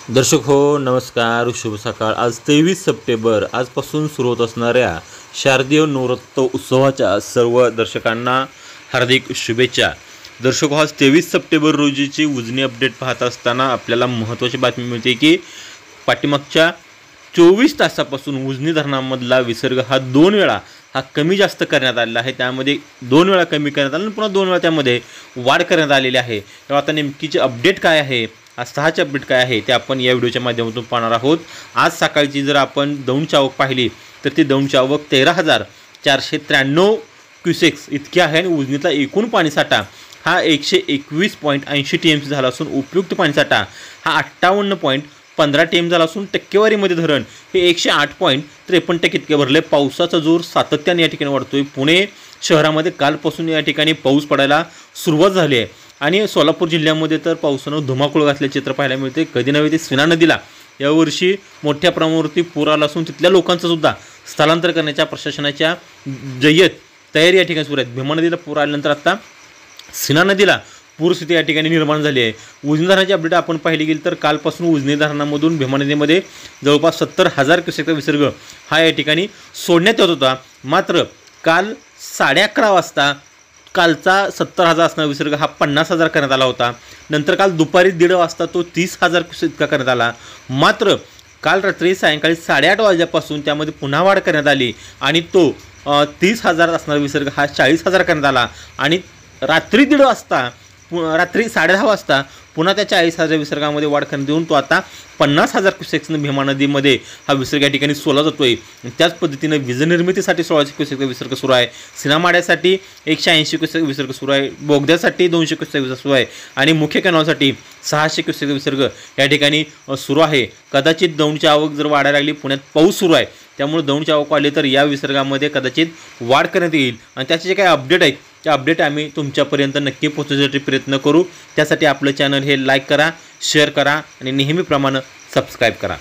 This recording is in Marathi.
दर्शक हो नमस्कार, शुभ सकाळ। आज 23 सप्टेंबर आजपासून सुरू होत असणाऱ्या शारदीय नवरात्र उत्सवाच्या सर्व दर्शकांना हार्दिक शुभेच्छा। दर्शक आज 23 सप्टेंबर रोजीची उजनी अपडेट पाहत असताना आपल्याला महत्त्वाची बातमी मिळते की पाठीमागच्या 24 तासापासून उजनी धरणामधला विसर्ग हा 2 वेळा कमी जास्त करण्यात आलेला आहे। त्यामध्ये 2 वेळा कमी करण्यात आला आणि पुन्हा 2 वेळा त्यामध्ये वाढ करण्यात आलेली आहे। तेव्हा आता नेमकीची अपडेट काय आहे, आज 6ची अपडेट काय आहे ते आपण या व्हिडिओच्या माध्यमातून पाहणार आहोत। आज सकाळची जर आपण दौंडची आवक पाहिली तर ती दौंडची आवक 13,493 क्युसेक्स इतकी आहे आणि उजनीचा एकूण पाणीसाठा हा 121.80 TMC झाला असून उपयुक्त पाणीसाठा हा 58.15 TM झाला असून टक्केवारीमध्ये धरण हे 108.53% इतके भरले। पावसाचा जोर सातत्याने या ठिकाणी वाढतोय। पुणे शहरामध्ये कालपासून या ठिकाणी पाऊस पडायला सुरुवात झाली आहे आणि सोलापूर जिल्ह्यामध्ये तर पावसानं धुमाकूळ घातल्याचे चित्र पाहायला मिळते। कधी नव्हे ते सीना नदीला यावर्षी मोठ्या प्रमाणावरती पूर आला असून तिथल्या लोकांचं सुद्धा स्थलांतर करण्याच्या प्रशासनाच्या जय्यत तयारी या ठिकाणी सुरू आहे। भीमा नदीला पूर आल्यानंतर आता सीना नदीला पूरस्थिती या ठिकाणी निर्माण झाली आहे। उजनी धरणाची अपडेट आपण पाहिली गेली तर कालपासून उजनी धरणामधून भीमा नदीमध्ये जवळपास 70,000 क्युसेकचा विसर्ग हा या ठिकाणी सोडण्यात येत होता। मात्र काल 11:30 वाजता कालचा 70,000 असणारा विसर्ग हा 50,000 करण्यात आला होता। नंतर काल दुपारी 1:30 वाजता तो 30,000 क्युसेक इतका करण्यात आला। मात्र काल रात्री सायंकाळी 8:30 वाजल्यापासून त्यामध्ये पुन्हा वाढ करण्यात आली आणि तो 30,000 असणारा विसर्ग हा 40,000 करण्यात आला आणि रात्री 1:30 वाजता रात्री 10:30 वाजता पुन्हा त्या 40,000 विसर्गामध्ये वाढ करण्यात येऊन तो आता 50,000 क्युसेक्सनं भीमा नदीमध्ये हा विसर्ग या ठिकाणी सोडला जातोय। त्याच पद्धतीने वीज निर्मितीसाठी 1600 क्युसेकचा विसर्ग सुरू आहे। सिनामाड्यासाठी 180 क्युसेक विसर्ग सुरू आहे। बोगद्यासाठी 200 क्युसेक विसर्ग सुरू आहे आणि मुख्य कॅनॉलसाठी 600 क्युसेक विसर्ग या ठिकाणी सुरू आहे। कदाचित दौंडची आवक जर वाढायला लागली, पुण्यात पाऊस सुरू आहे त्यामुळे दौंडची आवक वाढली तर या विसर्गामध्ये कदाचित वाढ करण्यात येईल आणि त्याचे जे काही अपडेट आहेत त्या अपडेट आम्ही तुमच्यापर्यंत नक्की पोहोचवण्यासाठी प्रयत्न करू। त्यासाठी आपलं चॅनल हे लाईक करा, शेअर करा आणि नेहमीप्रमाणे सबस्क्राईब करा।